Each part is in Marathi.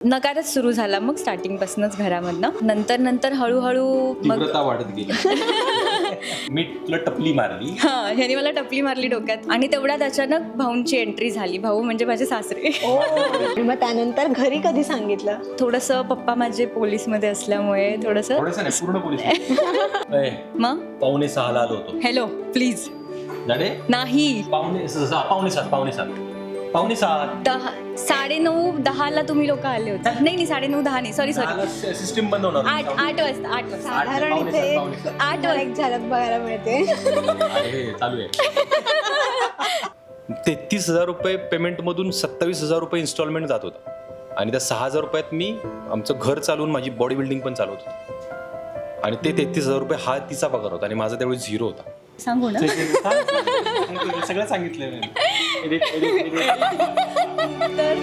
नकारच सुरू झाला मग स्टार्टिंगपासूनच घरामधनं. नंतर हळूहळू मग तीव्रता वाढत गेली. मी तुला टपली मारली. हां, ह्याने मला टपली मारली डोक्यात आणि तेवढ्यात अचानक भाऊंची एंट्री झाली. भाऊ म्हणजे माझे सासरे. आणि मग त्यानंतर घरी कधी सांगितलं? थोडंसं पप्पा माझे पोलीसमध्ये असल्यामुळे थोडंसं थोडंसं नाही, पूर्ण पोलीस. मग 5:45 आलो होतो. हॅलो प्लीज झाले नाही 5:45. 9:30 10ला तुम्ही लोक आले होते. नाही 9:30 10 नाही सॉरी सिस्टीम बंद होणार. 8 वाजता साधारण इथे 8 वर एक झलक बघायला मिळते. अरे चालू आहे. 33,000 रुपये पेमेंट मधून 27,000 रुपये इन्स्टॉलमेंट जात होता आणि त्या 6,000 रुपयात मी आमचं घर चालवून माझी बॉडी बिल्डिंग पण चालवत होतो आणि ते 33,000 रुपये हा तिचा पगार होता आणि माझा त्यावेळी 0 होता. सांगू ना सगळं सांगितलंय मी. तर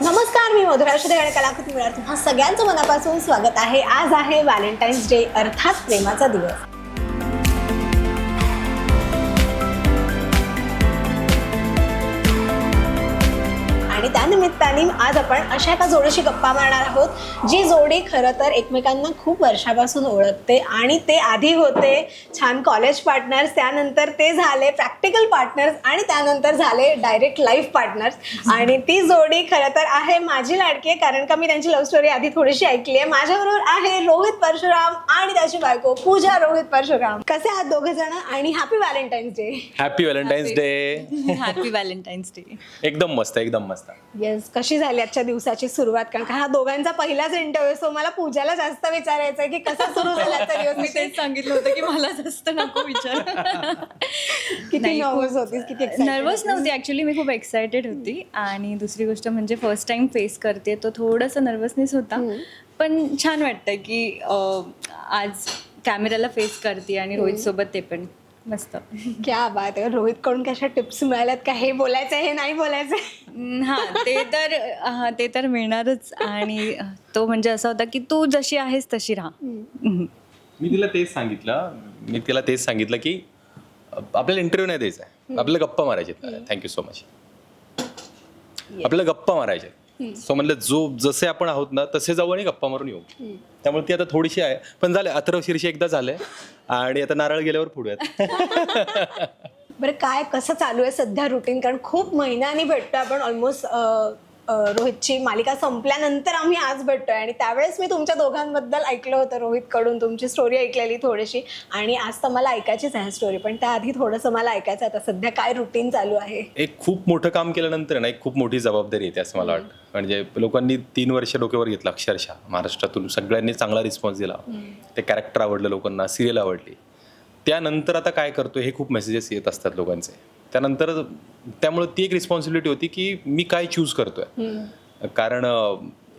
नमस्कार, मी मधुरा श्री आणि कलाकृती मिळणार तुम्हा सगळ्यांचं मनापासून स्वागत आहे. आज आहे व्हॅलेंटाईन्स डे अर्थात प्रेमाचा दिवस. आणि त्यानिमित्ताने आज आपण अशा एका जोडीशी गप्पा मारणार आहोत जी जोडी खरं तर एकमेकांना खूप वर्षापासून ओळखते आणि ते आधी होते छान कॉलेज पार्टनर्स, त्यानंतर ते झाले प्रॅक्टिकल पार्टनर्स आणि त्यानंतर झाले डायरेक्ट लाईफ पार्टनर्स. आणि ती जोडी खरं तर आहे माझी लाडकी आहे, कारण का मी त्यांची लव्ह स्टोरी आधी थोडीशी ऐकली आहे. माझ्याबरोबर आहे रोहित परशुराम आणि त्याची बायको पूजा रोहित परशुराम. कसे आहात दोघे जण आणि happy valentine's day. Happy valentine's day. Happy valentine's day. एकदम मस्त, एकदम मस्त. येस, कशी झाली आजच्या दिवसाची सुरुवात? कारण का हा दोघांचा पहिलाच इंटरव्ह्यू, सो मला पूजाला जास्त विचारायचं आहे की कसा सुरू झाला आजचा दिवस. मी तेच सांगितलं होतं की मला जास्त नको विचार. किती नर्वस होतीस? किती नर्वस नव्हती ऍक्च्युली, मी खूप एक्सायटेड होती. आणि दुसरी गोष्ट म्हणजे फर्स्ट टाइम फेस करते तो थोडंसं नर्वसनेस होता, पण छान वाटतं की आज कॅमेराला फेस करते आणि रोहित सोबत ते पण मस्त. क्या बात आहे. रोहित कडून कशा टिप्स मिळाल्यात का हे बोलायचं हे नाही बोलायचं? हां ते तर मिळणारच. आणि तो म्हणजे असा होता की तू जशी आहेस तशी राहा. मी तिला तेच सांगितलं की आपल्याला इंटरव्ह्यू नाही द्यायचा आहे, आपल्याला गप्पा मारायचे. Thank you so much. आपल्याला गप्पा मारायचे. सो म्हणलं जसे आपण आहोत ना तसे जाऊ आणि गप्पा मारून येऊ. त्यामुळे ती आता थोडीशी आहे, पण झालं अथर्व शीर्षी एकदा झालंय आणि आता नारळ गेल्यावर पुढे. बरं, काय कसं चालू आहे सध्या रुटीन? कारण खूप महिन्यांनी भेटतोय आपण, ऑलमोस्ट रोहितची मालिका संपल्यानंतर आम्ही आज भेटतोय. आणि त्यावेळेस मी तुमच्या दोघांबद्दल ऐकलं होतं रोहित कडून, तुमची स्टोरी ऐकलेली थोडीशी, आणि आज तर मला ऐकायचीच आहे स्टोरी, पण त्याआधी थोडंसं मला ऐकायचं आहे आता सध्या काय रुटीन चालू आहे. एक खूप मोठं काम केल्यानंतर ना एक खूप मोठी जबाबदारी येते असं मला वाटतं. म्हणजे लोकांनी 3 वर्ष डोक्यावर घेतलं अक्षरशः. महाराष्ट्रातून सगळ्यांनी चांगला रिस्पॉन्स दिला. ते कॅरेक्टर आवडलं लोकांना, सिरियल आवडली. त्यानंतर आता काय करतो हे खूप मेसेजेस येत असतात लोकांचे. त्यामुळे ती एक रिस्पॉन्सिबिलिटी होती की मी काय चूज करतोय. कारण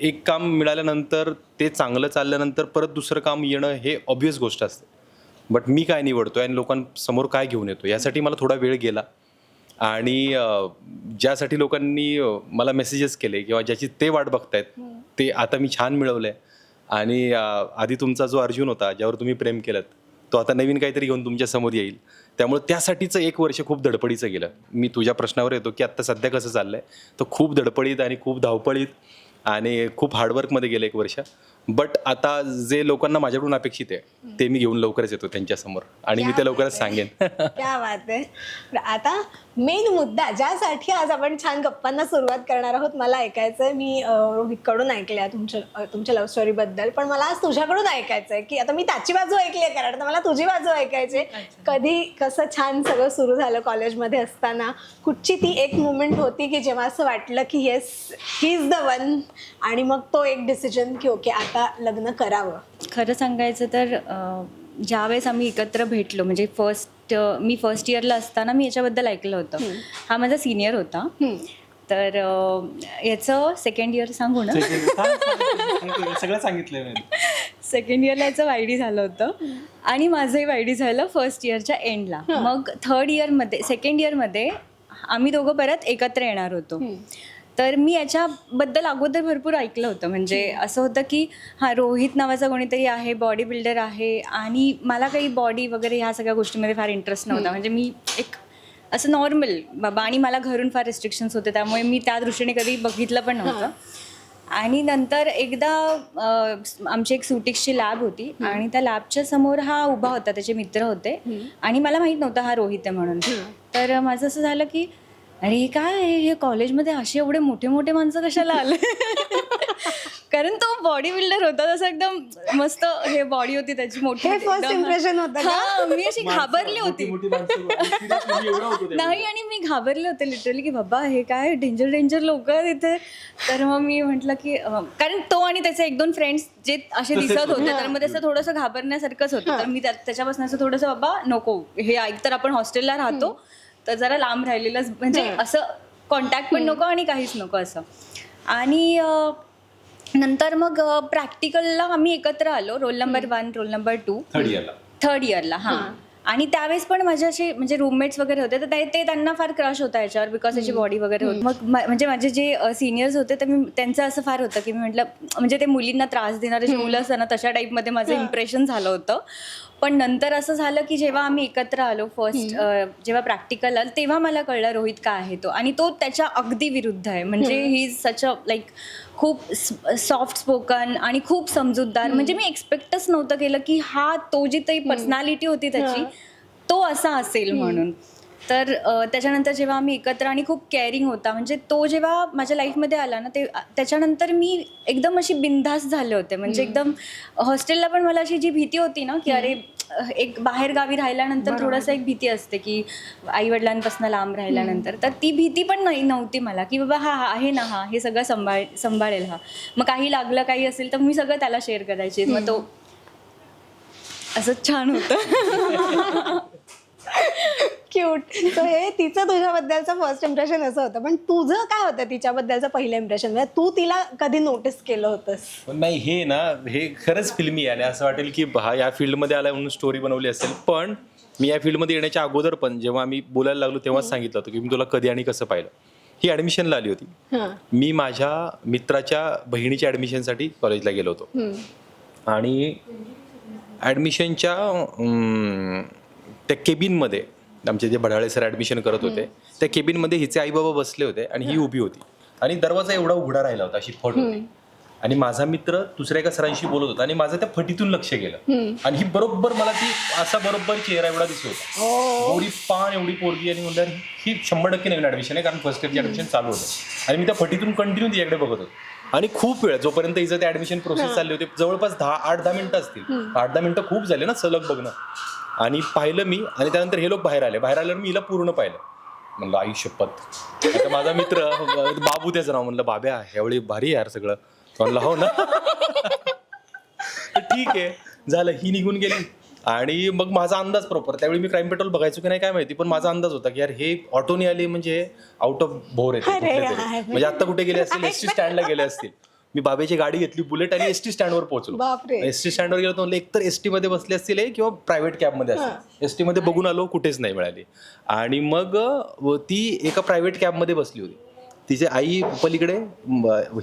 एक काम मिळाल्यानंतर ते चांगलं चालल्यानंतर परत दुसरं काम येणं हे ऑब्व्हियस गोष्ट असते. बट मी काय निवडतोय आणि लोकांसमोर काय घेऊन येतो यासाठी मला थोडा वेळ गेला. आणि ज्यासाठी लोकांनी मला मेसेजेस केले किंवा ज्याची ते वाट बघतायत ते आता मी छान मिळवलंय. आणि आधी तुमचा जो अर्जुन होता ज्यावर तुम्ही प्रेम केलं तो आता नवीन काहीतरी घेऊन तुमच्या समोर येईल. त्यामुळे त्यासाठीचं 1 वर्ष खूप धडपडीचं गेलं. मी तुझ्या प्रश्नावर येतो की आत्ता सध्या कसं चाललंय, तर खूप धडपडीत आणि खूप धावपळीत आणि खूप हार्डवर्कमध्ये गेलं 1 वर्ष. बट आता जे लोकांना माझ्याकडून अपेक्षित आहे ते मी घेऊन लवकरच येतो त्यांच्यासमोर आणि मी ते लवकरच सांगेन. क्या बात आहे. आता मेन मुद्दा ज्यासाठी आज आपण छान गप्पांना सुरुवात करणार आहोत, मला ऐकायचं आहे. मी रोहितकडून ऐकल्या तुमच्या लव्ह स्टोरीबद्दल, पण मला आज तुझ्याकडून ऐकायचं आहे की आता मी त्याची बाजू ऐकली आहे, कारण मला तुझी बाजू ऐकायची. कधी कसं छान सगळं सुरू झालं कॉलेजमध्ये असताना, कुठची ती एक मुमेंट होती की जेव्हा असं वाटलं की yes he is the one, आणि मग तो एक डिसिजन की ओके आता लग्न करावं? खरं सांगायचं तर ज्यावेळेस आम्ही एकत्र भेटलो, म्हणजे मी फर्स्ट इयरला असताना मी याच्याबद्दल ऐकलं होतं. हा माझा सिनियर होता. तर याचं सेकंड इयर सांगू ना? सगळं सांगितलंय. सेकंड इयरला याचं वायडी झालं होतं आणि माझंही वायडी झालं फर्स्ट इयरच्या एंडला. मग सेकंड इयरमध्ये आम्ही दोघं परत एकत्र येणार होतो. तर मी याच्याबद्दल अगोदर भरपूर ऐकलं होतं. म्हणजे असं होतं की हा रोहित नावाचा कोणीतरी आहे, बॉडी बिल्डर आहे, आणि मला काही बॉडी वगैरे ह्या सगळ्या गोष्टीमध्ये फार इंटरेस्ट नव्हता. म्हणजे मी एक असं नॉर्मल बाबा, आणि मला घरून फार रिस्ट्रिक्शन्स होते, त्यामुळे मी त्या दृष्टीने कधी बघितलं पण नव्हतं. आणि नंतर एकदा आमची एक सुटिक्सची लॅब होती, आणि त्या लॅबच्या समोर हा उभा होता, त्याचे मित्र होते, आणि मला माहीत नव्हतं हा रोहित आहे म्हणून. तर माझं असं झालं की अरे काय आहे, हे कॉलेजमध्ये असे एवढे मोठे मोठे माणसं कशाला आले. कारण तो बॉडी बिल्डर होता, तसं एकदम मस्त हे बॉडी होती त्याची मोठी. हे फर्स्ट इम्प्रेशन होतं का? हा, मी अशी घाबरली होती. नाही, आणि मी घाबरले होते लिटरली की बाबा हे काय डेंजर लोक आहेत इथे. तर मग मी म्हटलं की कारण तो आणि त्याचे 1-2 फ्रेंड्स जे असे दिसत होते, तर मग त्याचं थोडंसं घाबरण्यासारखंच होतं. तर मी त्याच्यापासून असं थोडंसं बाबा नको, हे एकतर आपण हॉस्टेलला राहतो, तर जरा लांब राहिलेलंच, म्हणजे असं कॉन्टॅक्ट पण नको आणि काहीच नको असं. आणि नंतर मग प्रॅक्टिकलला आम्ही एकत्र आलो, roll number 1, roll number 2, third इयरला. हां. आणि त्यावेळेस पण माझे असे म्हणजे रूममेट्स वगैरे होते, तर ते त्यांना फार क्रश होता याच्यावर, बिकॉज त्याची बॉडी वगैरे होती. मग म्हणजे माझे जे सिनियर्स होते, तर मी त्यांचं असं फार होतं की मी म्हटलं, म्हणजे ते मुलींना त्रास देणारे जे मुलं असतात ना, तशा टाईपमध्ये माझं इम्प्रेशन झालं होतं. पण नंतर असं झालं की जेव्हा आम्ही एकत्र आलो फर्स्ट, जेव्हा प्रॅक्टिकल आलं, तेव्हा मला कळलं रोहित काय आहे तो. आणि तो त्याच्या अगदी विरुद्ध आहे. म्हणजे he is such a like खूप सॉफ्ट स्पोकन आणि खूप समजूतदार. म्हणजे मी एक्सपेक्टच नव्हतं केलं की हा तो जी काही पर्सनॅलिटी होती त्याची, तो असा असेल म्हणून. तर त्याच्यानंतर जेव्हा आम्ही एकत्र, आणि खूप केअरिंग होता. म्हणजे तो जेव्हा माझ्या लाईफमध्ये आला ना, त्याच्यानंतर मी एकदम अशी बिनधास्त झाले होते. म्हणजे एकदम हॉस्टेलला पण मला अशी जी भीती होती ना की अरे, एक बाहेर गावी राहिल्यानंतर थोडंसं एक भीती असते की आईवडिलांपासून लांब राहिल्यानंतर, तर ती भीती पण नव्हती मला की बाबा हा आहे ना, हा हे सगळं सांभाळेल हा. मग काही लागलं, काही असेल तर मी सगळं त्याला शेअर करायचे. मग तो असं छान होतं. क्यूट. सो हे तिचं तुझ्याबद्दलचं फर्स्ट इम्प्रेशन असं होतं. पण तुझं काय होतं तिच्याबद्दलचं पहिलं इम्प्रेशन? म्हणजे तू तिला कधी नोटीस केलं होतंस? नाही, हे ना, हे खरंच फिल्मी आहे, आणि असं वाटेल की हा या फील्डमध्ये आला म्हणून स्टोरी बनवली असेल. पण मी या फील्डमध्ये येण्याच्या अगोदर पण जेव्हा आम्ही बोलायला लागलो तेव्हाच सांगितलं होतं की मी तुला कधी आणि कसं पाहिलं. ही ॲडमिशनला आली होती. मी माझ्या मित्राच्या बहिणीच्या ॲडमिशनसाठी कॉलेजला गेलो होतो, आणि ॲडमिशनच्या त्या केबिनमध्ये आमचे जे भडाळे सर ॲडमिशन करत होते, त्या केबिनमध्ये हिचे आई बाबा बसले होते, आणि ही उभी होती, आणि दरवाजा एवढा उघडा राहिला होता, अशी फट होती. आणि माझा मित्र दुसऱ्या एका सरांशी बोलत होता, आणि माझं त्या फटीतून लक्ष गेलं, आणि ही बरोबर मला ती असा बरोबर चेहरा एवढा दिसत होता, एवढी पान, एवढी पोरगी, आणि म्हणल्यावर ही 100% नवीन ॲडमिशन आहे, कारण फर्स्ट इयरची ॲडमिशन चालू होतं. आणि मी त्या फटीतून कंटिन्यू तिच्याकडे बघत होतो, आणि खूप वेळ जोपर्यंत हिचं ते ॲडमिशन प्रोसेस चालली होती, जवळपास 8-10 मिनिटं असतील. 8-10 मिनिटं खूप झाले ना सलग बघणं. आणि पाहिलं मी, आणि त्यानंतर हे लोक बाहेर आल्यावर मी हिला पूर्ण पाहिलं. म्हणलं आई शपथ. आता माझा मित्र बाबू, त्याचं नाव, म्हणलं बाब्या एवढी भारी यार सगळं. म्हणलं हो ना. ठीक आहे, झालं. ही निघून गेली, आणि मग माझा अंदाज प्रॉपर, त्यावेळी मी क्राईम पेट्रोल बघायचो की नाही काय माहिती, पण माझा अंदाज होता की यार हे ऑटोने आले म्हणजे आउट ऑफ भोर येते, म्हणजे आता कुठे गेले असतील, एसटी स्टँडला गेले असतील. मी बाबेची गाडी घेतली बुलेट, आणि एसटी स्टँडवर पोहोचलो. एसटी स्टँडवर गेलो तर म्हणलं एकतर एसटी मध्ये बसले असतील किंवा प्रायव्हेट कॅबमध्ये असतील. एसटी मध्ये बघून आलो, कुठेच नाही मिळाली. आणि मग ती एका प्रायव्हेट कॅबमध्ये बसली होती, तिचे आई पलीकडे,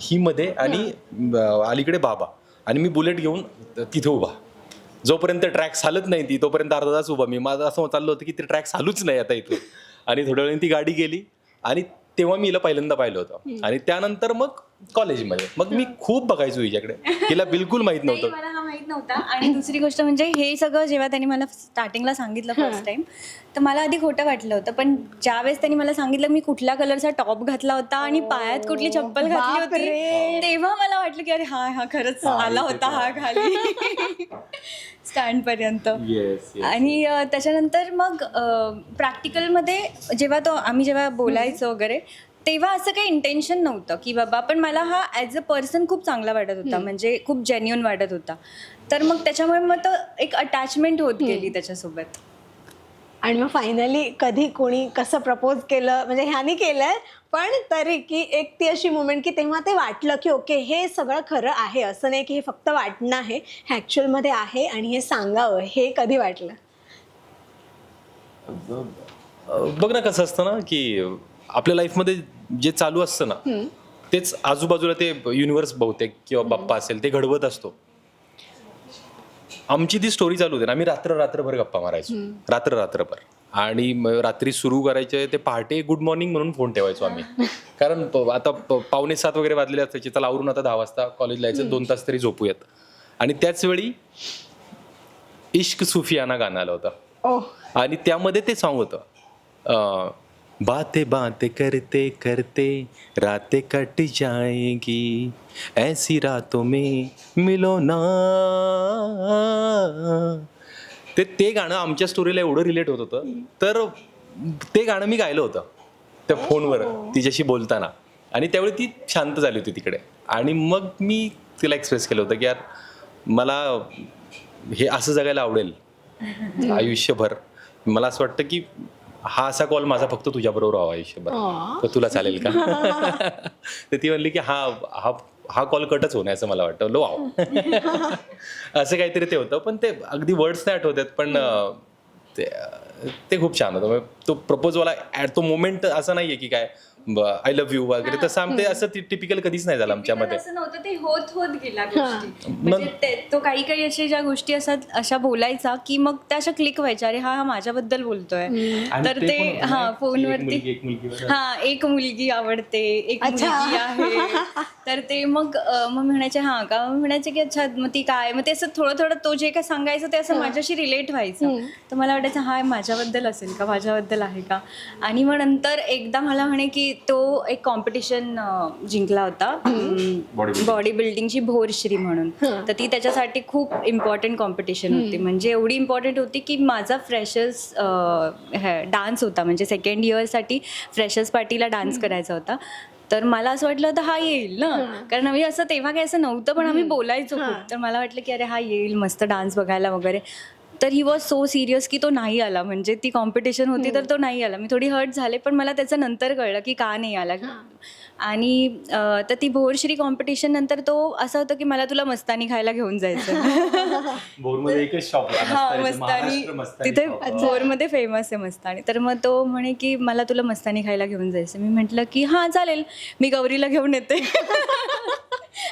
ही मध्ये, आणि अलीकडे बाबा, आणि मी बुलेट घेऊन तिथे उभा. जोपर्यंत ट्रॅक चालत नाही ती, तोपर्यंत अर्धा तास उभा मी. माझं असं चाललं होतं की ते ट्रॅक चालूच नाही आता इथून. आणि थोड्या वेळाने ती गाडी गेली, आणि तेव्हा मी हिला पहिल्यांदा पाहिलं होतं. आणि त्यानंतर मग कॉलेजमध्ये मग मी खूप बघायचो हिच्याकडे, तिला बिलकुल माहित नव्हतं. मला हा माहित नव्हता. आणि दुसरी गोष्ट म्हणजे हे सगळं जेव्हा त्यांनी मला स्टार्टिंगला सांगितलं फर्स्ट टाइम, तर मला आधी खोटं वाटलं होतं. पण ज्यावेळेस त्यांनी मला सांगितलं मी कुठल्या कलरचा टॉप घातला होता आणि पायात कुठली चप्पल घातली होती, तेव्हा मला वाटलं की अरे हा खरंच आला होता हा खाली स्टँड पर्यंत. आणि त्याच्यानंतर मग प्रॅक्टिकलमध्ये जेव्हा आम्ही जेव्हा बोलायचो वगैरे, तेव्हा असं काही इंटेन्शन नव्हतं की बाबा, पण मला हा ॲज अ पर्सन खूप चांगला वाटत होता, म्हणजे खूप जेन्युइन वाटत होता. तर मग त्याच्यामुळे मग तो एक अटॅचमेंट होत गेली त्याच्यासोबत. आणि मग फायनली कधी कोणी कसं प्रपोज केलं, म्हणजे ह्यानी केलंय, पण तरी की एक ती अशी मुमेंट की तेव्हा ते वाटलं की ओके हे सगळं खरं आहे, असं नाही की हे फक्त वाटणं आहे, हे ॲक्च्युअलमध्ये आहे आणि हे सांगावं, हे कधी वाटलं? बघ ना कसं असतं ना की आपल्या लाईफमध्ये जे चालू असतं ना तेच आजूबाजूला ते युनिव्हर्स बहुतेक किंवा बाप्पा असेल ते घडवत असतो. आमची ती स्टोरी चालू होती ना, आम्ही रात्रभर गप्पा मारायचो, रात्रभर. आणि मग रात्री सुरू करायचे ते पहाटे गुड मॉर्निंग म्हणून फोन ठेवायचो आम्ही. कारण आता 6:45 वगैरे वाजलेले असायचे, चला आवरून आता 10 वाजता कॉलेजला यायचं, 2 तास तरी झोपूयात. आणि त्याच वेळी इश्क सुफियाना गाणं आलं होतं आणि त्यामध्ये ते सॉन्ग होतं, बातें बातें करते करते रातें कट जाएंगी ऐसी रातों में मिलो ना. ते गाणं आमच्या स्टोरीला एवढं रिलेट होत होतं, तर ते गाणं मी गायलं होतं त्या फोनवर तिच्याशी बोलताना. आणि त्यावेळी ती शांत झाली होती तिकडे. आणि मग मी तिला एक्सप्रेस केलं होतं की यार मला हे असं जगायला आवडेल आयुष्यभर. मला असं वाटतं की हा असा कॉल माझा फक्त तुझ्याबरोबर व्हावा आयुष्यभर, तर तुला चालेल का? तर ती म्हणली की हा कॉल कटच होणे असं मला वाटतं. Low wow. असं काहीतरी ते होतं, पण ते अगदी वर्ड्स नाही आठवतात, पण ते खूप छान होतं. तो प्रपोजवाला तो मोमेंट असं नाहीये की काय आय लव्ह यू वगैरे तसं आमचे असं टिपिकल कधीच नाही झालं आमच्यामध्ये. असं नव्हतं, ते होत गेला गोष्टी. म्हणजे तो काही अशा ज्या गोष्टी असतात अशा बोलायचा की मग त्या अशा क्लिक व्हायच्या, अरे हा माझ्याबद्दल बोलतोय. तर ते फोनवरती एक मुलगी आवडते, एक मुलगी आहे. तर ते मग म्हणायचे हा का, म्हणायचे की अच्छा मग ती काय, मग ते असं थोडं तो जे काय सांगायचं ते असं माझ्याशी रिलेट व्हायचं. तर मला वाटायचं हा माझ्याबद्दल असेल का, माझ्याबद्दल आहे का. आणि मग नंतर एकदा मला म्हणे की तो एक कॉम्पिटिशन जिंकला होता बॉडी बिल्डिंगची, भोरश्री म्हणून. तर ती त्याच्यासाठी खूप इम्पॉर्टंट कॉम्पिटिशन होती. म्हणजे एवढी इम्पॉर्टंट होती की माझा फ्रेशर्स डान्स होता, म्हणजे 2nd इयरसाठी फ्रेशर्स पार्टीला डान्स करायचा होता. तर मला असं वाटलं होतं हा येईल ना, कारण आम्ही असं तेव्हा काही असं नव्हतं, पण आम्ही बोलायचो खूप. तर मला वाटलं की अरे हा येईल मस्त डान्स बघायला वगैरे. तर ही वॉज सो सिरियस की तो नाही आला. म्हणजे ती कॉम्पिटिशन होती तर तो नाही आला. मी थोडी हर्ट झाले, पण मला त्याचं नंतर कळलं की का नाही आला. आणि तर ती भोरश्री कॉम्पिटिशन नंतर तो असं होतं की मला तुला मस्तानी खायला घेऊन जायचं. भोरमध्ये एकच शॉप मस्तानी तिथे भोरमध्ये फेमस आहे मस्तानी. तर मग तो म्हणे की मला तुला मस्तानी खायला घेऊन जायचं. मी म्हटलं की हां चालेल, मी गौरीला घेऊन येते.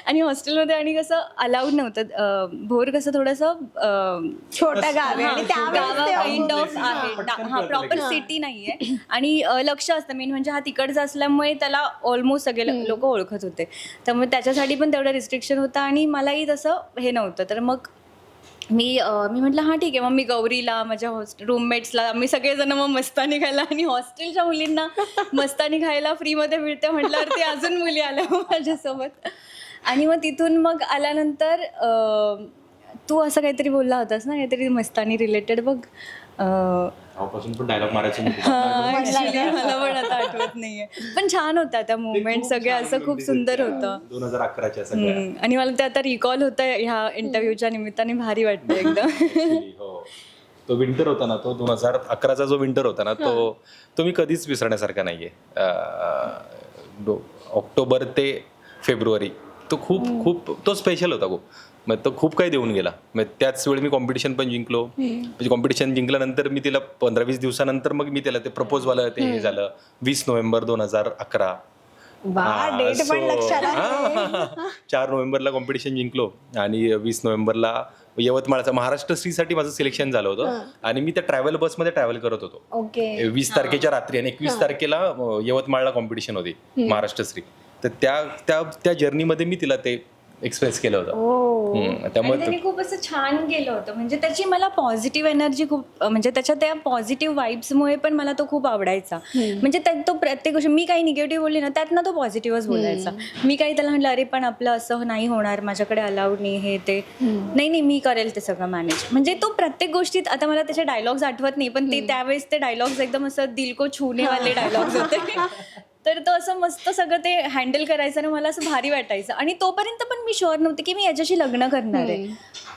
आणि हॉस्टेलमध्ये आणि कसं अलाउड नव्हतं. भोर कसं थोडंसं छोटं गाव आहे आणि काइंड ऑफ आहे, हा प्रॉपर सिटी नाहीये. आणि लक्ष असतं मेन म्हणजे हा तिकडचा असल्यामुळे त्याला ऑलमोस्ट सगळे लोक ओळखत होते. त्यामुळे त्याच्यासाठी पण तेवढं रिस्ट्रिक्शन होतं आणि मलाही तसं हे नव्हतं. तर मग मी म्हटलं हां ठीक आहे. मग मी गौरीला, माझ्या रूममेट्सला, आम्ही सगळेजण मग मस्तानी खायला, आणि हॉस्टेलच्या मुलींना मस्तानी खायला फ्रीमध्ये मिळते म्हटल्यावर ते अजून मुली आल्या माझ्यासोबत. आणि मग तिथून मग आल्यानंतर तू असं काहीतरी बोलला होतास ना, काहीतरी मस्तानी रिलेटेड बघ. पण डायलॉग मारायचं मला पण आता आठवत नाहीये, पण छान होता त्या मुवमेंट सगळ्या, असं खूप सुंदर होतं. 2011च्या सगळ्या. आणि मला ते आता रिकॉल होतं ह्या इंटरव्ह्यूच्या निमित्ताने, भारी वाटतं एकदम. तो विंटर होता ना, तो 2011चा जो विंटर होता ना, तो मी कधीच विसरण्यासारखा नाहीये. ऑक्टोबर ते फेब्रुवारी तो खूप तो स्पेशल होता खूप. मग तो खूप काही देऊन गेला. मग त्याच वेळी मी कॉम्पिटिशन पण जिंकलो. म्हणजे कॉम्पिटिशन जिंकल्यानंतर मी तिला 15-20 दिवसानंतर मग मी त्याला ते प्रपोजवाला ते हे झालं 20 नोव्हेंबर 2011. 4 नोव्हेंबरला कॉम्पिटिशन जिंकलो आणि 20 नोव्हेंबरला यवतमाळचा महाराष्ट्र श्रीसाठी माझं सिलेक्शन झालं होतं. आणि मी त्या ट्रॅव्हल बसमध्ये ट्रॅव्हल करत होतो 20 तारखेच्या रात्री, आणि 21 तारखेला यवतमाळला कॉम्पिटिशन होती महाराष्ट्र श्री. तर त्या जर्नीमध्ये मी तिला ते एक्सप्रेस केलं होतं. त्यामुळे खूप असं छान गेलं होतं. म्हणजे त्याची मला पॉझिटिव्ह एनर्जी खूप, म्हणजे त्याच्या त्या पॉझिटिव्ह वाईब्समुळे पण मला तो खूप आवडायचा. म्हणजे तो प्रत्येक गोष्ट, मी काही निगेटिव्ह बोलली ना त्यात ना तो पॉझिटिव्हच बोलायचा. मी काही त्याला म्हटलं अरे पण आपलं असं नाही होणार, माझ्याकडे अलाउड नाही हे ते, नाही मी करेल ते सगळं मॅनेज. म्हणजे तो प्रत्येक गोष्टीत, आता मला त्याचे डायलॉग्स आठवत नाही, पण ते त्यावेळेस ते डायलॉग्स एकदम असं दिल को छूने वाले डायलॉग्स होते. तर तो असं मस्त सगळं ते हँडल करायचं ना, मला असं भारी वाटायचं. आणि तोपर्यंत पण मी शुअर नव्हते की मी याच्याशी लग्न करणार आहे,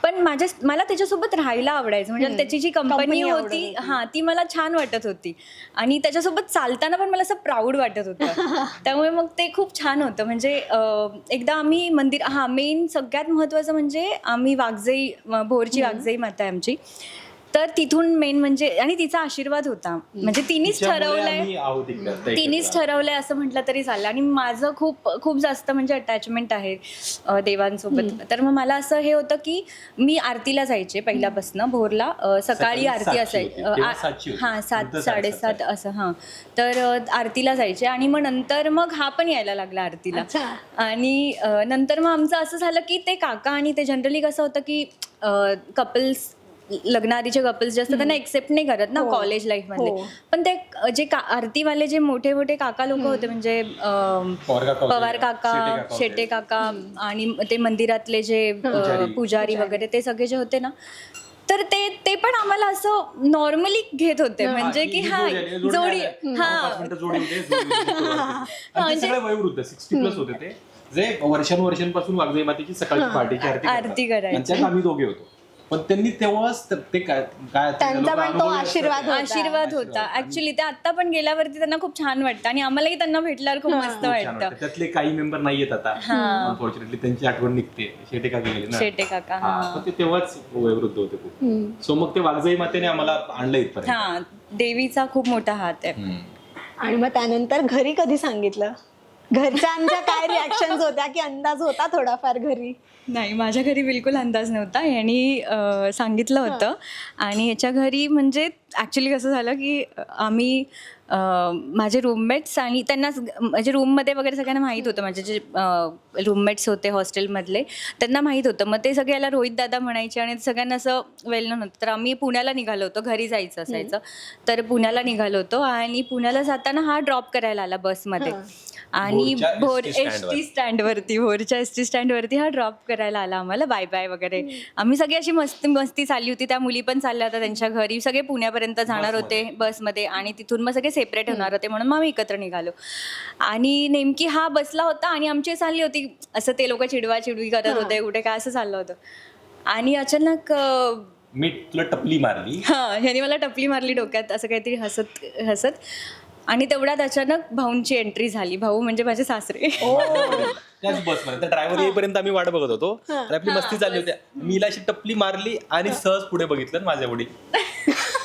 पण मला त्याच्यासोबत राहायला आवडायचं. म्हणजे त्याची जी कंपनी होती ती मला छान वाटत होती, आणि त्याच्यासोबत चालताना पण मला असं प्राऊड वाटत होतं. त्यामुळे मग ते खूप छान होतं. म्हणजे एकदा आम्ही मेन सगळ्यात महत्त्वाचं म्हणजे आम्ही वाघजाई, भोरची वाघजाई माता आहे आमची, तर तिथून मेन म्हणजे आणि तिचा आशीर्वाद होता, म्हणजे तिनेच ठरवलंय असं म्हटलं तरी चालेल. आणि माझं खूप खूप जास्त म्हणजे अटॅचमेंट आहे देवांसोबत. तर मग मला असं हे होतं की मी आरतीला जायचे पहिल्यापासून भोरला. सकाळी आरती असायची, हां 7 साडेसात असं. हां, तर आरतीला जायचे आणि मग नंतर मग हा पण यायला लागला आरतीला. आणि नंतर मग आमचं असं झालं की ते काका आणि ते जनरली कसं होतं की कपल्स, लग्नाआधीचे कपल्स जे असतात त्यांना एक्सेप्ट नाही करत ना कॉलेज लाईफमधले. पण ते जे आरतीवाले जे मोठे मोठे काका लोक होते, म्हणजे पवार काका, शेटे काका आणि ते मंदिरातले जे पुजारी वगैरे ते सगळे जे होते ना, तर ते पण आम्हाला असं नॉर्मली घेत होते, म्हणजे की हा जोडी, वयोवृद्ध 60 प्लस होते ते, जे वर्षांपासून वाघजाई मातेची सकाळची पहाटेची आरती करायची. त्यात आम्ही दोघे होतो. पण त्यांनी तेव्हाच ते काय त्यांचा पण तो आशीर्वाद होता ऍक्च्युली. ते आता पण गेल्यावरती त्यांना खूप छान वाटतं आणि आम्हालाही त्यांना भेटल्यावर खूप मस्त वाटतं. त्यातले काही मेंबर नाही येत आता, अनफॉर्च्युनेटली त्यांची आठवण निघते. शेटे काका गेले ना, शेटे काका, ते तेव्हाच वयोवृद्ध होते खूप. सो मग ते वाघजाई मातेने आम्हाला आणलं इथपर्यंत. हा, देवीचा खूप मोठा हात आहे. आणि मग त्यानंतर घरी कधी सांगितलं? घरच्यांच्या काय रिॲक्शन्स होत्या की अंदाज होता थोडाफार घरी? नाही, माझ्या घरी बिलकुल अंदाज नव्हता. यांनी सांगितलं होतं. आणि याच्या घरी म्हणजे ॲक्च्युली कसं झालं की आम्ही माझे रूममेट्स आणि त्यांना म्हणजे रूममध्ये वगैरे सगळ्यांना माहीत होतं, माझे जे रूममेट्स होते हॉस्टेलमधले त्यांना माहीत होतं. मग ते सगळे याला रोहित दादा म्हणायचे आणि सगळ्यांना असं वेल नोन होतं. तर आम्ही पुण्याला निघालो होतो, घरी जायचं असायचं. तर पुण्याला निघालो होतो आणि पुण्याला जाताना हा ड्रॉप करायला आला बसमध्ये. आणि भोरच्या एस टी स्टँडवरती हा ड्रॉप करायला आला आम्हाला, बाय बाय वगैरे. आम्ही सगळी अशी मस्ती चालली होती. त्या मुली पण चालल्या होत्या त्यांच्या घरी, सगळे पुण्यापर्यंत जाणार होते बसमध्ये आणि तिथून मग सगळे सेपरेट होणार होते, म्हणून मग आम्ही एकत्र निघालो. आणि नेमकी हा बसला होता आणि आमची चालली होती असं, ते लोक चिडवी करत होते कुठे काय असं चाललं होतं. आणि अचानक मी तुला टपली मारली, ह्यानी मला टपली मारली डोक्यात, असं काहीतरी हसत. आणि तेवढ्यात अचानक भाऊंची एंट्री झाली. भाऊ म्हणजे माझे सासरे. त्याच बसमध्ये. तर ड्रायव्हर येईपर्यंत आम्ही वाट बघत होतो. आपली मस्ती चालली होती. मीला अशी टपली मारली आणि सहज पुढे बघितलं माझ्या वडील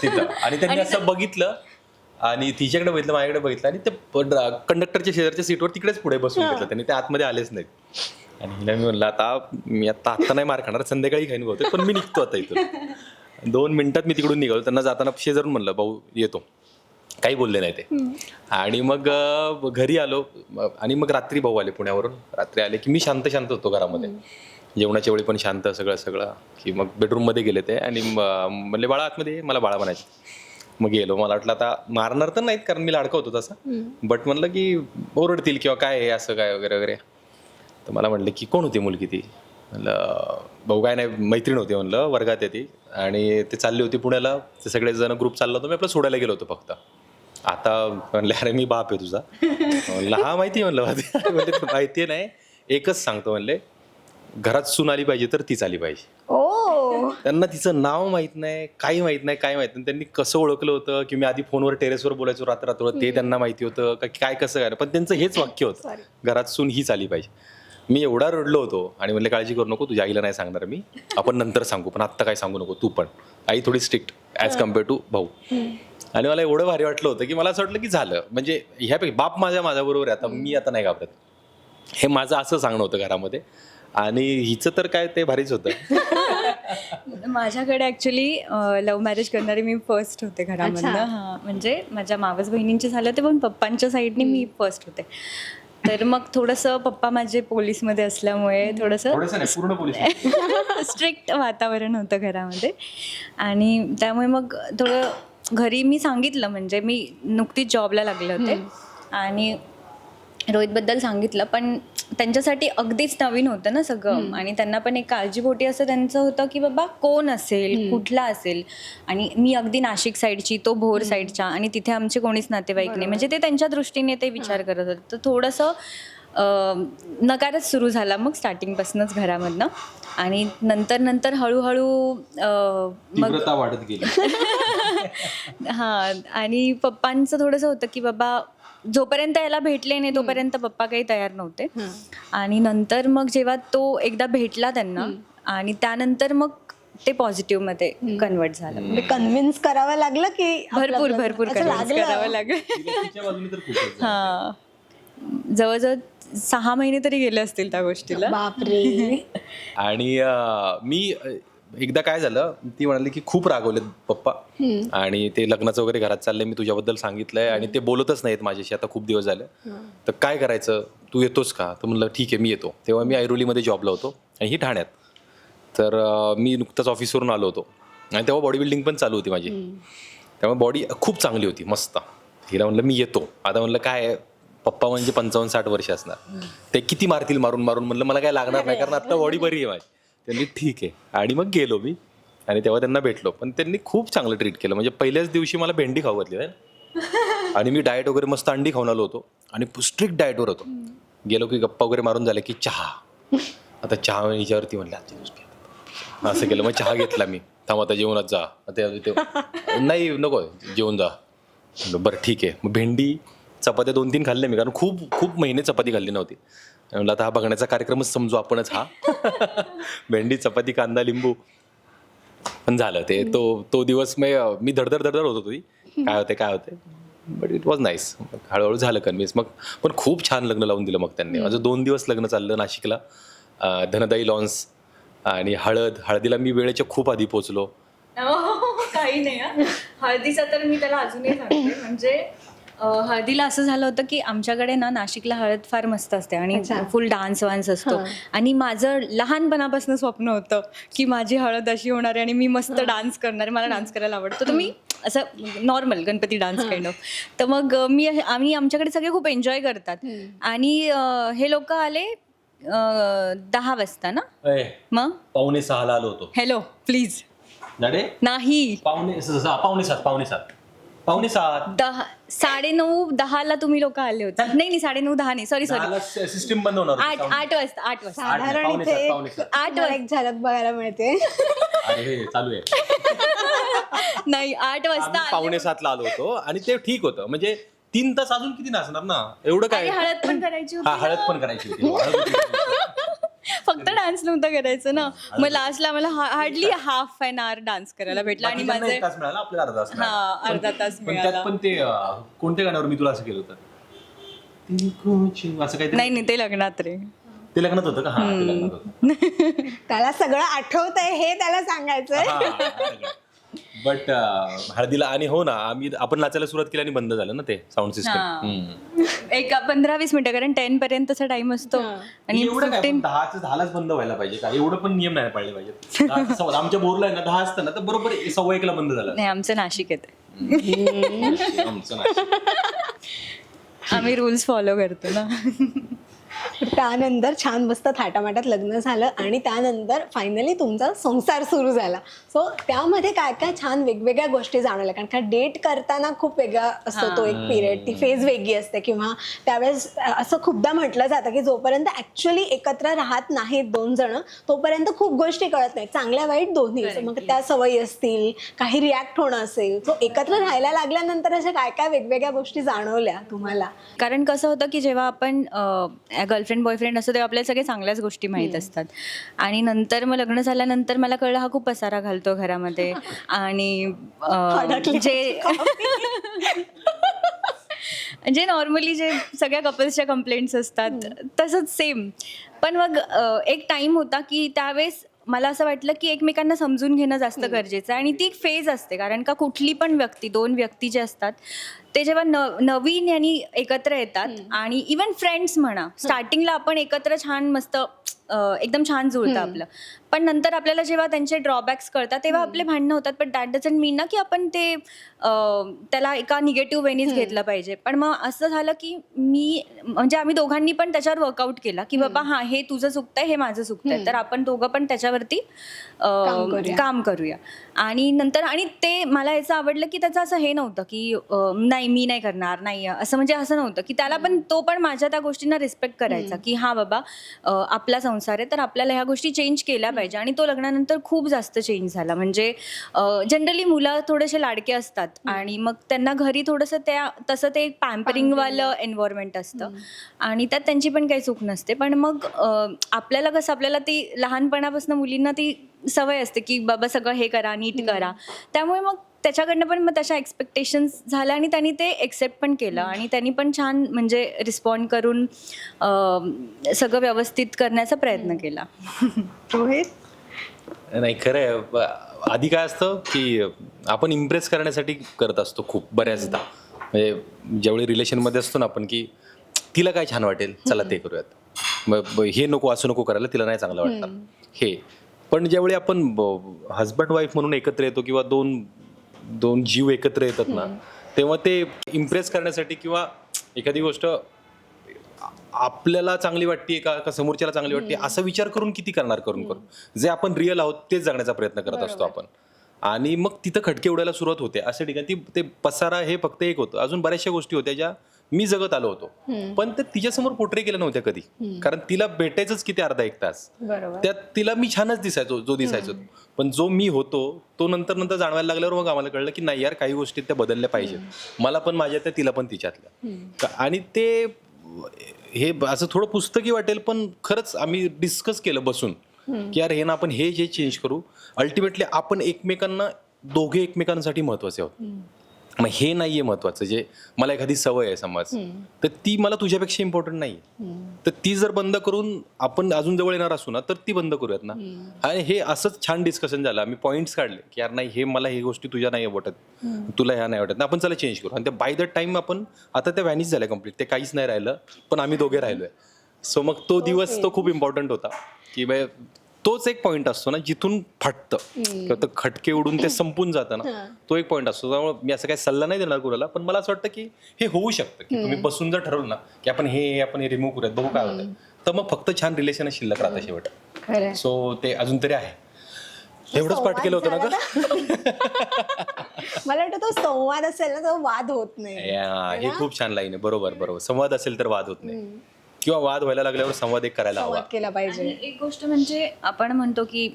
तिथं. आणि त्यांनी असं बघितलं आणि तिच्याकडे बघितलं, माझ्याकडे बघितलं आणि ते कंडक्टरच्या शेजारच्या सीटवर तिकडेच पुढे बसून घेतलं त्यांनी. ते आतमध्ये आलेच नाहीत. आणि हिला मी म्हणलं आता नाही मार खाणार, संध्याकाळी खाईन बहुतेक, पण मी निघतो आता इथून. 2 मिनिटात मी तिकडून निघालो. त्यांना जाताना शेजारून म्हणलं भाऊ येतो, काही बोलले नाही ते. आणि मग घरी आलो आणि मग रात्री भाऊ आले पुण्यावरून. रात्री आले की मी शांत होतो घरामध्ये, जेवणाच्या वेळी पण शांत, सगळं की मग बेडरूममध्ये गेले ते आणि म्हणले बाळा आतमध्ये, मला बाळा म्हणायचे. मग गेलो. मला वाटलं आता मारणार तर नाहीत कारण मी लाडका होतो तसा, बट म्हणलं की ओरडतील किंवा काय आहे असं काय वगैरे. तर मला म्हणले की कोण होती मुलगी ती? म्हणलं भाऊ काय नाही, मैत्रीण होती म्हणलं, वर्गात येते. आणि ते चालली होती पुण्याला, ते सगळेजण ग्रुप चालला होतो, मी आपलं सोडायला गेलो होतो फक्त. आता म्हणले अरे मी बाप आहे तुझा. म्हणलं हा माहिती आहे म्हणलं. म्हणजे माहिती नाही, एकच सांगतो म्हणले, घरात सून आली पाहिजे तर तीच आली पाहिजे. त्यांना तिचं नाव माहित नाही, काही माहित नाही. त्यांनी कसं ओळखलं होतं की मी आधी फोनवर टेरेसवर बोलायचो रात्र, ते त्यांना माहिती होतं का काय कसं काय, पण त्यांचं हेच वाक्य होतं, घरात सून हीच आली पाहिजे. मी एवढा रडलो होतो आणि म्हणले काळजी करू नको, तुझ्या आईला नाही सांगणार मी, आपण नंतर सांगू, पण आत्ता काय सांगू नको तू पण. आई थोडी स्ट्रिक्ट ॲज कम्पेअर टू भाऊ. आणि मला एवढं भारी वाटलं होतं की मला असं वाटलं की झालं, म्हणजे ह्यापैकी बाप माझ्याबरोबर आहे, आता मी आता नाही घाबरत, हे माझं असं सांगणं होतं घरामध्ये. आणि हिचं तर काय ते भारीच होतं. माझ्याकडे ॲक्च्युली लव्ह मॅरेज करणारी मी फर्स्ट होते घरामधनं. हां, म्हणजे माझ्या मावस बहिणींचे झाले होते पण पप्पांच्या साईडने मी फर्स्ट होते. तर मग थोडंसं पप्पा माझे पोलीसमध्ये असल्यामुळे थोडंसं स्ट्रिक्ट वातावरण होतं घरामध्ये. आणि त्यामुळे मग थोडं घरी मी सांगितलं, म्हणजे मी नुकतीच जॉबला लागले होते आणि रोहितबद्दल सांगितलं, पण त्यांच्यासाठी अगदीच नवीन होतं ना सगळं. आणि त्यांना पण एक काळजीपोटी असं त्यांचं होतं की बाबा कोण असेल, कुठला असेल. आणि मी अगदी नाशिक साईडची, तो भोर साईडच्या, आणि तिथे आमचे कोणीच नातेवाईक नाही, म्हणजे ते त्यांच्या दृष्टीने ते विचार करत होते. तर थोडंसं नकारच सुरू झाला मग स्टार्टिंगपासूनच घरामधनं. आणि नंतर हळूहळू मग वाढत गेली. हां, आणि पप्पांचं थोडंसं होतं की बाबा जोपर्यंत याला भेटले नाही तोपर्यंत पप्पा काही तयार नव्हते. आणि नंतर मग जेव्हा तो एकदा भेटला त्यांना, आणि त्यानंतर मग ते पॉझिटिव्हमध्ये कन्वर्ट झालं. म्हणजे कन्व्हिन्स करावं लागलं की भरपूर भरपूर असं कन्व्हिन्स लागलं? करावं लागलं. तिच्या बाजूने तर खूपच. हां, जवळजवळ 6 महिने तरी गेले असतील त्या गोष्टीला. बापरे. आणि मी एकदा काय झालं, ती म्हणाली की खूप रागवलेत पप्पा आणि ते लग्नाचं वगैरे घरात चाललंय, मी तुझ्याबद्दल सांगितलंय आणि ते बोलतच नाहीत माझ्याशी आता खूप दिवस झाले, तर काय करायचं, तू येतोस का? तर म्हणलं ठीक आहे मी येतो. तेव्हा मी ऐरोलीमध्ये जॉबला होतो आणि ही ठाण्यात. तर मी नुकताच ऑफिसवरून आलो होतो आणि तेव्हा बॉडी बिल्डिंग पण चालू होती माझी, त्यामुळे बॉडी खूप चांगली होती मस्त. हिला म्हणलं मी येतो. आता म्हणलं काय, पप्पा म्हणजे 55-60 वर्ष असणार, ते किती मारतील मारून मारून. म्हणलं मला काय लागणार नाही कारण आता बॉडी बरी आहे माझी. त्यांनी ठीक आहे आणि मग गेलो मी आणि तेव्हा त्यांना भेटलो. पण त्यांनी खूप चांगलं ट्रीट केलं. म्हणजे पहिल्याच दिवशी मला भेंडी खाऊ घातली आणि मी डाएट वगैरे मस्त अंडी खाऊन आलो होतो आणि स्ट्रिक्ट डाएटवर होतो. गेलो की गप्पा वगैरे मारून झाले की चहा. आता चहा हिच्यावरती म्हणलं आजची गोष्ट असं केलं. मग चहा घेतला मी. थांब आता जेवणात जा. नाही नको जेवून जा. बरं ठीक आहे. मग भेंडी चपात्या 2-3 खाल्ल्या मी, कारण खूप खूप महिने चपाती खाल्ली नव्हती. म्हणलं आता हा बघण्याचा कार्यक्रमच समजू आपणच हा. भेंडी चपाती कांदा लिंबू. पण झालं ते तो दिवस मी धडधड होत होती, काय होते बट इट वॉज नाईस. हळूहळू झालं कन्व्हिन्स. मग पण खूप छान लग्न लावून दिलं. मग त्यांनी माझं 2 दिवस लग्न चाललं नाशिकला. धनदाई लॉन्स आणि हळदीला मी वेळेच्या खूप आधी पोचलो. काही नाही हां. हळदीचा तर मी त्याला अजूनही सांगते. म्हणजे हळदीला असं झालं होतं की आमच्याकडे ना नाशिकला हळद फार मस्त असते आणि फुल डान्स वान्स असतो. आणि माझं लहानपणापासून स्वप्न होतं की माझी हळद अशी होणार आहे आणि मी मस्त डान्स करणार आहे. मला डान्स करायला आवडतं. तर मी असं normal Ganpati dance kind of. तर मग आम्ही आमच्याकडे सगळे खूप एन्जॉय करतात आणि हे लोक आले 10 वाजता ना. मग 5:45 आलो होतो. हॅलो प्लीज नाही 5:45 9:30 तुम्ही लोक आले होते. नाही 9:30 नाही सॉरी सिस्टीम बंद होणार 8 वाजता साधारण इथे 8 मला एक झलक बघायला मिळते. अरे चालू आहे. नाही 8 वाजता 5:45 आलो होतो आणि ते ठीक होतं. म्हणजे 3 तास अजून किती नाचणार ना, एवढं काय. हळद पण करायची होती. हळद पण करायची होती. फक्त डान्स नव्हता करायचं ना. मग लास्टला मला hardly half an hour dance करायला भेटला आणि माझे 1 तास मिळाला, आपल्याला अर्धा तास मिळाला. हा अर्धा तास पण मिळाला. त्यात पण ते कोणत्या गाण्यावर मी तुला असं केलं होतं असं काही. नाही ते लग्नात रे. ते लग्नात होतं का? हा ते लग्नात होतं. त्याला सगळं आठवतंय हे त्याला सांगायचंय. बट हळदीला आणि हो ना आपण नाचायला सुरुवात केली आणि बंद झालं ना ते साऊंड सिस्टम. एक 15-20 मिनिटं कारण 10 पर्यंतचा टाइम असतो आणि एवढं काय 10:10 बंद व्हायला पाहिजे का? एवढं पण नियम नाही पाळले पाहिजे. आमच्या बोरला आहे ना 10 असतं ना तर बरोबर 1:15 बंद झालं. नाही आमचं नाशिक येते. आमचं नाही. आम्ही रूल्स फॉलो करतो ना. त्यानंतर छान मस्त थाटामाटात लग्न झालं आणि त्यानंतर फायनली तुमचा संसार सुरू झाला. सो त्यामध्ये काय काय छान वेगवेगळ्या गोष्टी जाणवल्या, कारण का डेट करताना खूप वेगळा असतो तो एक पिरियड, ती फेज वेगळी असते. किंवा त्यावेळेस असं खूपदा म्हटलं जातं की जोपर्यंत ऍक्च्युअली एकत्र राहत नाहीत 2 जण तोपर्यंत खूप गोष्टी कळत नाहीत, चांगल्या वाईट दोन्ही. मग त्या सवयी असतील, काही रिॲक्ट होणं असेल. सो एकत्र राहायला लागल्यानंतर अशा काय काय वेगवेगळ्या गोष्टी जाणवल्या तुम्हाला? कारण कसं होतं की जेव्हा आपण गर्लफ्रेंड बॉयफ्रेंड असतो तेव्हा आपल्याला सगळे चांगल्याच गोष्टी माहीत असतात आणि नंतर मग लग्न झाल्यानंतर मला कळलं हा खूप पसारा घालतो घरामध्ये आणि जे नॉर्मली जे सगळ्या कपल्सच्या कंप्लेंट्स असतात तसंच सेम. पण मग एक टाइम होता की त्यावेळेस मला असं वाटलं की एकमेकांना समजून घेणं जास्त गरजेचं आहे आणि ती एक फेज असते. कारण का कुठली पण व्यक्ती 2 व्यक्ती जे असतात ते जेव्हा नवीन यांनी एकत्र येतात आणि इवन फ्रेंड्स म्हणा, स्टार्टिंगला आपण एकत्र छान मस्त एकदम छान जुळतं आपलं, पण नंतर आपल्याला जेव्हा त्यांचे ड्रॉबॅक्स कळतात तेव्हा आपले भांडणं होतात. पण दॅट डझंट मीन ना की आपण ते त्याला एका निगेटिव्ह वेनीच घेतलं पाहिजे. पण मग असं झालं की म्हणजे आम्ही दोघांनी पण त्याच्यावर वर्कआउट केला की बाबा हां हे तुझं चुकतंय हे माझं चुकतंय, तर आपण दोघं पण त्याच्यावरती काम करूया. आणि नंतर आणि ते मला याचं आवडलं की त्याचं असं हे नव्हतं की नाही मी नाही करणार नाही असं, म्हणजे असं नव्हतं की त्याला पण तो पण माझ्या त्या गोष्टींना रिस्पेक्ट करायचा की हां बाबा आपला संसार आहे तर आपल्याला ह्या गोष्टी चेंज केल्या पाहिजे. पाहिजे. आणि तो लग्नानंतर खूप जास्त चेंज झाला. म्हणजे जनरली मुलं थोडेसे लाडके असतात आणि मग त्यांना घरी थोडंसं तसं ते एक पॅम्परिंगवालं एन्व्हायरमेंट असतं आणि त्यात त्यांची पण काही चूक नसते. पण मग आपल्याला कसं आपल्याला ती लहानपणापासून मुलींना ती सवय असते की बाबा सगळं हे करा, नीट करा. त्यामुळे मग त्याच्याकडनं पण मग तशा एक्सपेक्टेशन्स झाल्या आणि त्यांनी ते एक्सेप्ट पण केलं आणि त्यांनी पण छान म्हणजे रिस्पॉन्ड करून सगळं व्यवस्थित करण्याचा प्रयत्न केला. रोहित नाही खरं आहे. आधी काय असतं की आपण इम्प्रेस करण्यासाठी करत असतो खूप बऱ्याचदा. म्हणजे ज्यावेळी रिलेशनमध्ये असतो ना आपण की तिला काय छान वाटेल, चला ते करूयात, मग हे नको असं नको करायला, तिला नाही चांगलं वाटतं हे. पण ज्यावेळी आपण हजबंड वाईफ म्हणून एकत्र येतो किंवा दोन जीव एकत्र येतात ना, तेव्हा ते इम्प्रेस करण्यासाठी किंवा एखादी गोष्ट आपल्याला चांगली वाटते का समोरच्याला चांगली वाटते असा विचार करून किती करणार, करून जे आपण रिअल आहोत तेच जगण्याचा प्रयत्न करत असतो आपण. आणि मग तिथं खटके उडायला सुरुवात होते. अशा ठिकाणी ते पसारा हे फक्त एक होतं. अजून बऱ्याचशा गोष्टी होत्या ज्या मी जगत आलो होतो पण ते तिच्यासमोर पोर्ट्रे केल्या नव्हत्या कधी, कारण तिला भेटायचंच किती अर्धा एक तास. त्यात तिला मी छानच दिसायचो जो दिसायचो, पण जो मी होतो तो नंतर जाणवायला लागल्यावर मग आम्हाला कळलं की नाही यार, काही गोष्टी त्या बदलल्या पाहिजेत. मला पण माझ्यातल्या, तिला पण तिच्यातल्या. आणि ते हे असं थोडं पुस्तकी वाटेल पण खरंच आम्ही डिस्कस केलं बसून की यार हे ना आपण हे जे चेंज करू. अल्टिमेटली आपण एकमेकांना, दोघे एकमेकांसाठी महत्वाचे आहोत. मग हे नाहीये महत्वाचं. जे मला एखादी सवय आहे समज, तर ती मला तुझ्यापेक्षा इम्पॉर्टंट नाही, तर ती जर बंद करून आपण अजून जवळ येणार असू ना तर ती बंद करूयात ना. आणि हे असंच छान डिस्कशन झालं. आम्ही पॉईंट्स काढले की यार नाही, हे मला ही गोष्टी तुझ्या नाही वाटत, तुला ह्या नाही वाटत ना, आपण चला चेंज करू. आणि ते बाय द टाइम आपण आता त्या व्हॅनिश झाल्या कम्प्लीट, ते काहीच नाही राहिलं पण आम्ही दोघे राहिलोय. सो मग तो दिवस तो खूप इम्पॉर्टंट होता की बाय तोच एक पॉईंट असतो ना जिथून फाटतं किंवा खटके उडून ते संपून जातं ना, तो एक पॉईंट असतो. त्यामुळे मी असं काही सल्ला नाही देणार कुणाला, पण मला असं वाटतं की हे होऊ शकतं की तुम्ही बसून जर ठरवलं ना की आपण हे रिमूव्ह करूयात, बघू काय होतं, तर मग फक्त छान रिलेशन शिल्लक राहतं शेवट. सो ते अजून तरी आहे. एवढंच पाठ केलं होतं ना का? मला वाटतं तो संवाद असेल ना तो वाद होत नाही. हे खूप छान लाईन आहे. बरोबर. संवाद असेल तर वाद होत नाही, किंवा वाद व्हायला लागल्यावर संवाद एक करायला हवा. केला पाहिजे. आणि एक गोष्ट म्हणजे आपण म्हणतो की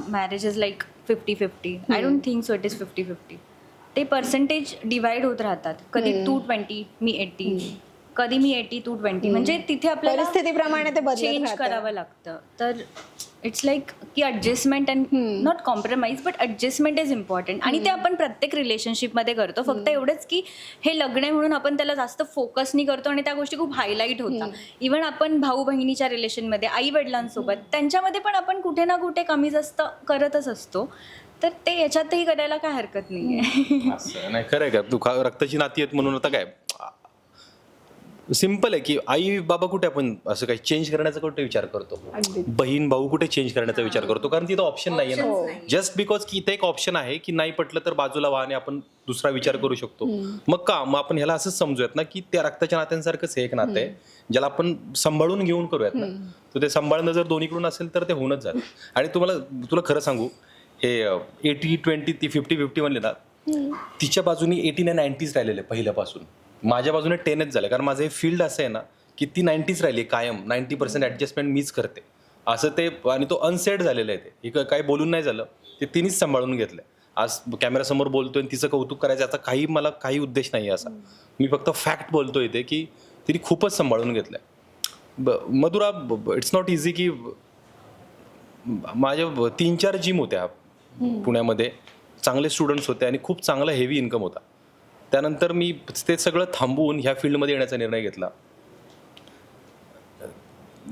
marriage is like 50-50. I don't think so it is 50-50. ते पर्सेंटेज डिवाइड होत राहतात. कधी 220 मी 80, कधी मी 80 तू 20. म्हणजे तिथे आपल्याला परिस्थितीप्रमाणे ते बदलत चेंज राहतं. करावं लागतं. तर इट्स लाईक की adjustment and not compromise but adjustment is important. आणि ते आपण प्रत्येक रिलेशनशिपमध्ये करतो. फक्त एवढंच की हे लग्न आहे म्हणून आपण त्याला जास्त फोकस नाही करतो आणि त्या गोष्टी खूप हायलाईट होतात. इव्हन आपण भाऊ बहिणीच्या रिलेशनमध्ये, आई वडिलांसोबत, त्यांच्यामध्ये पण आपण कुठे ना कुठे कमी जास्त करतच असतो. तर ते याच्यातही करायला काय हरकत नाहीये. असं नाही, खरं आहे का? रक्ताची नाती आहेत म्हणून आता काय सिम्पल आहे की आई बाबा कुठे आपण असं काही चेंज करण्याचा कुठे विचार करतो, बहीण भाऊ कुठे चेंज करण्याचा विचार करतो, कारण तिथं ऑप्शन नाहीये ना. जस्ट बिकॉज की इथे एक ऑप्शन आहे की नाही पटलं तर बाजूला व्हा आणि आपण दुसरा विचार करू शकतो. मग आपण ह्याला असंच समजूयात ना की त्या रक्ताच्या नात्यांसारखंच हे एक नातं आहे ज्याला आपण सांभाळून घेऊन करूयात ना. तर ते सांभाळणं जर दोन्हीकडून असेल तर ते होऊनच जातं. आणि तुला खरं सांगू, हे 80-20 ती 50-50 म्हणले ना, तिच्या बाजूनी 80 आणि 90s राहिलेले पहिल्यापासून, माझ्या बाजूने 10च झालं. कारण माझं हे फील्ड असं आहे ना की ती 90s राहिली कायम. 90% ॲडजस्टमेंट मीच करते असं ते. आणि तो अनसेट झालेलं आहे. ते काही बोलून नाही झालं, ते तिनेच सांभाळून घेतलं. आज कॅमेरासमोर बोलतोय आणि तिचं कौतुक करायचं याचा मला काही उद्देश नाही असा. मी फक्त फॅक्ट बोलतोय ते की तिने खूपच सांभाळून घेतलंय. मधुरा, इट्स नॉट इझी की माझ्या 3-4 जिम होत्या पुण्यामध्ये, चांगले स्टुडंट्स होते आणि खूप चांगला हेवी इन्कम होता. त्यानंतर मी ते सगळं थांबवून ह्या फील्डमध्ये येण्याचा निर्णय घेतला.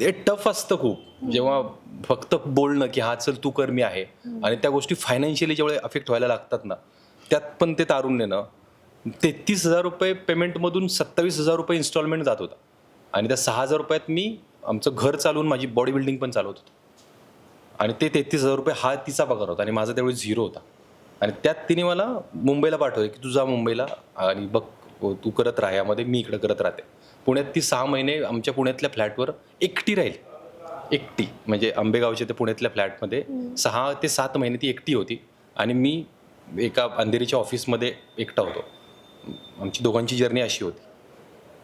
हे टफ असतं खूप, जेव्हा फक्त बोलणं की हा चल तू कर मी आहे, आणि त्या गोष्टी फायनान्शियली जेवढे अफेक्ट व्हायला लागतात ना, त्यात पण ते तारून नेणं. 33,000 रुपये पेमेंटमधून 27,000 रुपये इन्स्टॉलमेंट जात होता. आणि त्या 6,000 रुपयात मी आमचं घर चालवून माझी बॉडी बिल्डिंग पण चालवत होतो. आणि ते 33,000 रुपये हा तिचा पगार होता आणि माझा त्यावेळी 0 होता. आणि त्यात तिने मला मुंबईला पाठवले की तू जा मुंबईला आणि बघ तू करत राहा यामध्ये, मी इकडं करत राहते. पुण्यात ती 6 महिने आमच्या पुण्यातल्या फ्लॅटवर एकटी राहील. एकटी म्हणजे आंबेगावच्या ते पुण्यातल्या फ्लॅटमध्ये 6 ते 7 महिने ती एकटी होती आणि मी एका अंधेरीच्या ऑफिसमध्ये एकटा होतो. आमची दोघांची जर्नी अशी होती.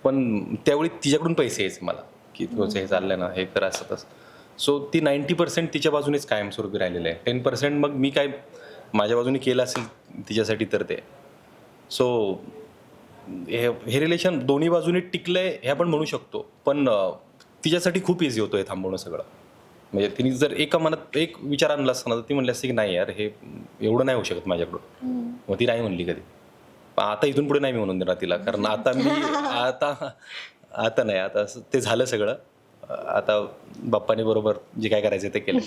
पण त्यावेळी तिच्याकडून पैसे यायचे मला की तुझं हे चाललंय ना, हे कर असं तसं. सो ती 90% तिच्या बाजूनेच कायमस्वरूपी राहिलेलं आहे. 10% मग मी काय माझ्या बाजूने केलं असेल तिच्यासाठी तर ते. सो हे रिलेशन दोन्ही बाजूने टिकलंय हे आपण म्हणू शकतो, पण तिच्यासाठी खूप इझी होतं हे थांबवणं सगळं. म्हणजे तिने जर एका मनात एक विचार आणला असता तर ती म्हणली असते की नाही यार हे एवढं नाही होऊ शकत माझ्याकडून, मग ती नाही म्हणली कधी. पण आता इथून पुढे नाही मी म्हणून देणार तिला, कारण आता नाही, आता ते झालं सगळं. आता बाप्पाने बरोबर जे काय करायचं ते केलं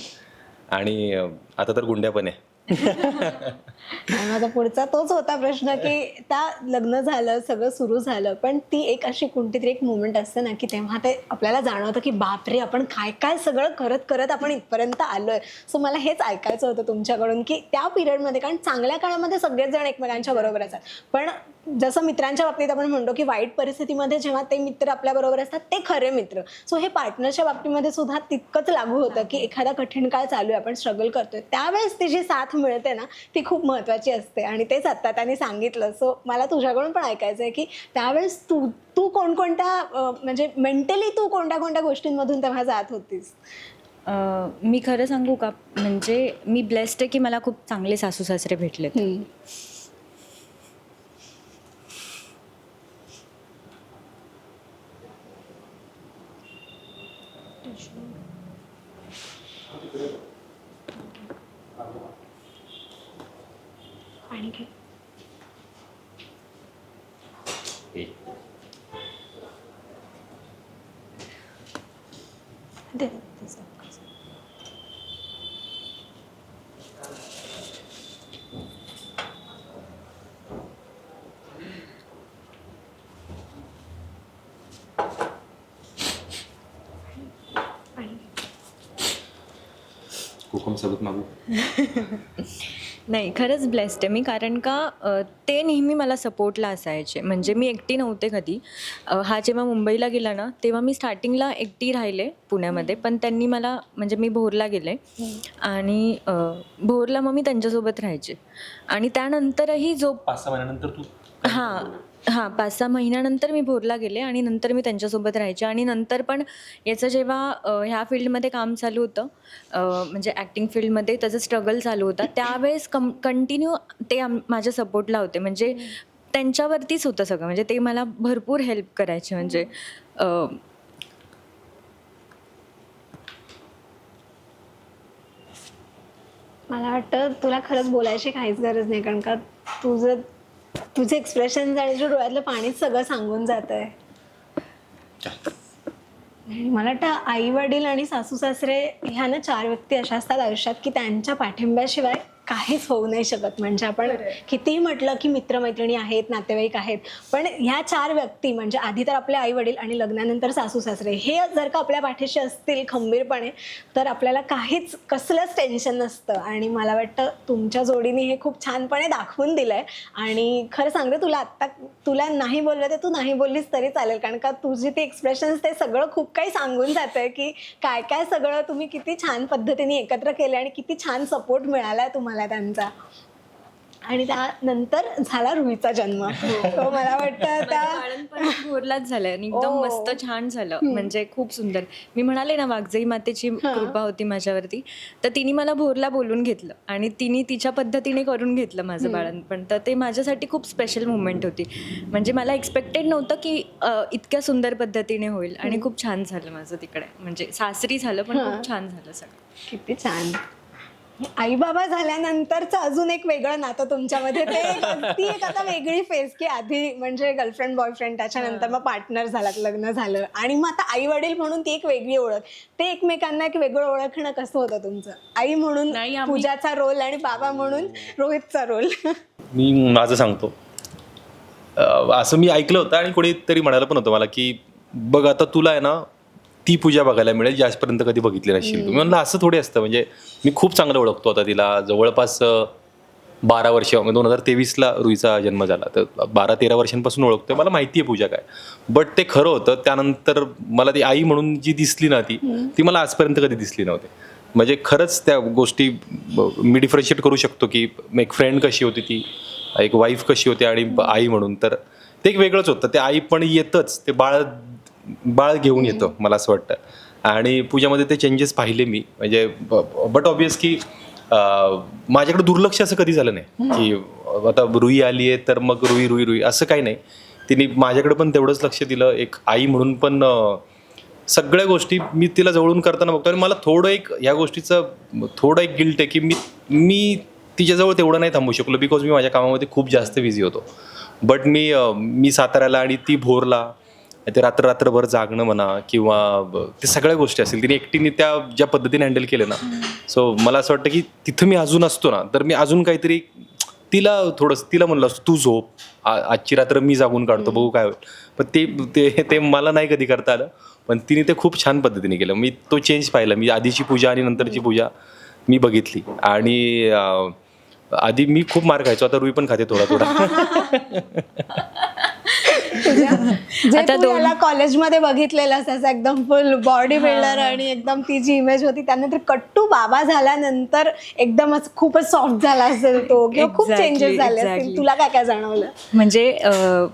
आणि आता तर गुंड्या पण आहे. आणि माझा पुढचा तोच होता प्रश्न की त्या लग्न झालं सगळं सुरू झालं, पण ती एक अशी कोणतीतरी एक मुवमेंट असते ना की तेव्हा ते आपल्याला जाणवतं की बापरे आपण काय काय सगळं करत करत आपण इथपर्यंत आलोय. सो मला हेच ऐकायचं होतं तुमच्याकडून की त्या पिरियडमध्ये, कारण चांगल्या काळामध्ये सगळेच जण एकमेकांच्या बरोबर असतात, पण जसं मित्रांच्या बाबतीत आपण म्हणतो की वाईट परिस्थितीमध्ये जेव्हा ते मित्र आपल्या बरोबर असतात ते खरे मित्र, सो हे पार्टनरच्या बाबतीमध्ये सुद्धा तितकंच लागू होतं की एखादा कठीण काळ चालू आहे, आपण स्ट्रगल करतोय, त्यावेळेस ती जी साथ मिळते ना ती खूप महत्त्वाची असते. आणि तेच आत्ता त्यांनी सांगितलं. सो मला तुझ्याकडून पण ऐकायचं आहे की त्यावेळेस तू कोणकोणत्या म्हणजे मेंटली तू कोणत्या कोणत्या गोष्टींमधून तेव्हा जात होतीस? मी खरं सांगू का, म्हणजे मी ब्लेस्ड आहे की मला खूप चांगले सासू सासरे भेटलेत. आणि काय दे त्याचं. कोकम सबूत मागू. नाही, खरंच ब्लेस्ड आहे मी, कारण का ते नेहमी मला सपोर्टला असायचे. म्हणजे मी एकटी नव्हते कधी. हा जेव्हा मुंबईला गेला ना तेव्हा मी स्टार्टिंगला एकटी राहिले पुण्यामध्ये, पण त्यांनी मला, म्हणजे मी भोरला गेले आणि भोरला मग मी त्यांच्यासोबत राहायचे. आणि त्यानंतरही जो 5-6 महिन्यानंतर तू 5-6 महिन्यानंतर मी भोरला गेले आणि नंतर मी त्यांच्यासोबत राहायचे. आणि नंतर पण याचं जेव्हा ह्या फील्डमध्ये काम चालू होतं, म्हणजे ॲक्टिंग फील्डमध्ये त्याचं स्ट्रगल चालू होता, त्यावेळेस कंटिन्यू ते माझ्या सपोर्टला होते. म्हणजे त्यांच्यावरतीच होतं सगळं, म्हणजे ते मला भरपूर हेल्प करायचे. म्हणजे मला वाटतं तुला खरंच बोलायची काहीच गरज नाही, कारण का तुझे एक्सप्रेशन आणि तुझ्या डोळ्यातलं पाणीच सगळं सांगून जात आहे. आणि मला वाटतं आई वडील आणि सासू सासरे ह्या ना 4 व्यक्ती अशा असतात आयुष्यात की त्यांच्या पाठिंब्याशिवाय काहीच होऊ नाही शकत. म्हणजे आपण कितीही म्हटलं की मित्रमैत्रिणी आहेत, नातेवाईक आहेत, पण ह्या 4 व्यक्ती म्हणजे आधी तर आपले आई वडील आणि लग्नानंतर सासू सासरे, हे जर का आपल्या पाठीशी असतील खंबीरपणे तर आपल्याला काहीच कसलंच टेन्शन नसतं. आणि मला वाटतं तुमच्या जोडीने हे खूप छानपणे दाखवून दिलं आहे. आणि खरं सांगते तुला नाही बोललं ते तू नाही बोललीस तरी चालेल, कारण का तुझी ते एक्सप्रेशन्स ते सगळं खूप काही सांगून जातं आहे की काय काय सगळं तुम्ही किती छान पद्धतीने एकत्र केलं आणि किती छान सपोर्ट मिळाला आहे तुम्हाला त्यांचा. आणि त्यानंतर झाला रुहीचा जन्म. तो मला वाटतं त्या भोरलाच झालं आणि एकदम मस्त छान झालं. म्हणजे खूप सुंदर. मी म्हणाले ना वाघजाई मातेची कृपा होती माझ्यावरती, तर तिने मला भोरला बोलून घेतलं आणि तिने तिच्या पद्धतीने करून घेतलं माझं बाळणपण. तर ते माझ्यासाठी खूप स्पेशल मुवमेंट होती. म्हणजे मला एक्सपेक्टेड नव्हतं की इतक्या सुंदर पद्धतीने होईल आणि खूप छान झालं माझं तिकडे. म्हणजे सासरी झालं पण खूप छान झालं सगळं. किती छान. आई बाबा झाल्यानंतरचं अजून एक वेगळं नातं तुमच्यामध्ये, ती एक आता वेगळी फेज की आधी म्हणजे गर्लफ्रेंड बॉयफ्रेंड, त्याच्यानंतर मग पार्टनर झालात, लग्न झालं आणि मग आता आई वडील म्हणून ती एक वेगळी ओळख. ते एकमेकांना एक वेगळं ओळखणं कसं होतं तुमचं? आई म्हणून पूजाचा रोल आणि बाबा म्हणून रोहितचा रोल. मी माझं सांगतो, असं मी ऐकलं होतं आणि कोणीतरी म्हणायला पण होतं मला की बघ आता तुला आहे ना ती पूजा बघायला मिळेल जी आजपर्यंत कधी बघितली नसेल. मी म्हणलं असं थोडी असतं. म्हणजे मी खूप चांगलं ओळखतो आता तिला, जवळपास 12 वर्ष, 2023ला रुईचा जन्म झाला, तर 12-13 वर्षांपासून ओळखतोय. मला माहिती आहे पूजा काय. बट ते खरं होतं. त्यानंतर मला ती आई म्हणून जी दिसली ना ती मला आजपर्यंत कधी दिसली नव्हती. म्हणजे खरंच त्या गोष्टी मी डिफरन्शिएट करू शकतो की एक फ्रेंड कशी होती ती, एक वाईफ कशी होती आणि आई म्हणून, तर ते एक वेगळंच होतं. ते आई पण येतच, ते बाळ घेऊन येतं मला असं वाटतं. आणि पूजामध्ये ते चेंजेस पाहिले मी, म्हणजे बट ऑब्वियस की माझ्याकडे दुर्लक्ष असं कधी झालं नाही की आता रुई आली आहे तर मग रुई रुई रुई असं काही नाही. तिने माझ्याकडे पण तेवढंच लक्ष दिलं एक आई म्हणून पण. सगळ्या गोष्टी मी तिला जवळून करताना बघतो आणि मला थोडं एक ह्या गोष्टीचं थोडं एक गिल्ट आहे की मी तिच्याजवळ तेवढं नाही थांबू शकलो बिकॉज मी माझ्या कामामध्ये खूप जास्त बिझी होतो. बट मी साताऱ्याला आणि ती भोरला, ते रात्रभर जागणं म्हणा किंवा ते सगळ्या गोष्टी असतील तिने एकटीने त्या ज्या पद्धतीने हँडल केले ना. सो मला असं वाटतं की तिथं मी अजून असतो ना तर मी अजून काहीतरी तिला म्हणलं असतो तू झोप, आजची रात्र मी जागून काढतो बघू काय होईल. पण ते मला नाही कधी करता आलं, पण तिने ते खूप छान पद्धतीने केलं. मी तो चेंज पाहिला. मी आधीची पूजा आणि नंतरची पूजा मी बघितली आणि आधी मी खूप मार खायचो, आता रुई पण खाते थोडा थोडा. आता याला कॉलेजमध्ये बघितलेलं असायचं एकदम फुल बॉडी बिल्डर आणि एकदम ती जी इमेज होती त्यानंतर कट्टू बाबा झाल्यानंतर एकदमच खूपच सॉफ्ट झाला असेल तो किंवा खूप चेंजेस झाले असतील. तुला काय काय जाणवलं? म्हणजे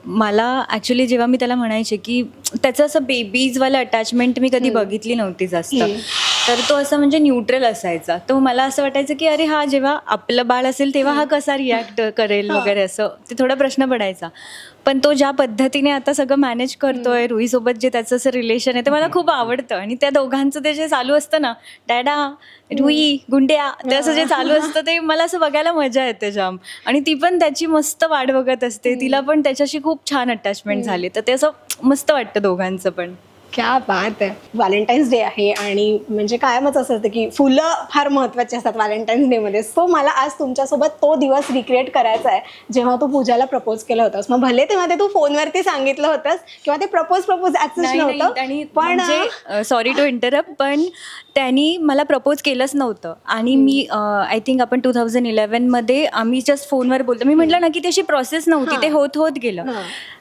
मला ॲक्च्युली जेव्हा मी त्याला म्हणायचे की त्याचं असं बेबीजवालं अटॅचमेंट मी कधी बघितली नव्हती जास्त, तर तो असं म्हणजे न्यूट्रल असायचा. तो मला असं वाटायचं की अरे हा जेव्हा आपलं बाळ असेल तेव्हा हा कसा रिॲक्ट करेल वगैरे असं ते थोडा प्रश्न पडायचा. पण तो ज्या पद्धतीने आता सगळं मॅनेज करतोय रुईसोबत जे त्याचं असं रिलेशन आहे ते मला खूप आवडतं. आणि त्या दोघांचं ते जे चालू असतं ना डॅडा रुई गुंड्या ते असं जे चालू असतं ते मला असं बघायला मजा येते जाम. आणि ती पण त्याची मस्त वाट बघत असते, तिला पण त्याच्याशी खूप छान अटॅचमेंट झाली, तर ते असं मस्त वाटतं दोघांचं पण. क्या बात आहे. व्हॅलेंटाईन्स डे आहे आणि म्हणजे कायमच असं असतं की फुलं फार महत्त्वाची असतात व्हॅलेंटाईन्स डेमध्ये. सो मला आज तुमच्यासोबत तो दिवस रिक्रिएट करायचा आहे जेव्हा तू पूजाला प्रपोज केलं होतंस. मग भले तेव्हा ते तू फोनवरती सांगितलं होतंस किंवा ते प्रपोज ऍक्सेस नव्हतं, पण सॉरी टू इंटरप्ट, पण त्यांनी मला प्रपोज केलंच नव्हतं. आणि मी आय थिंक आपण 2011मध्ये आम्ही जस्ट फोनवर बोलतो. मी म्हटलं ना की त्याची प्रोसेस नव्हती, ते होत गेलं.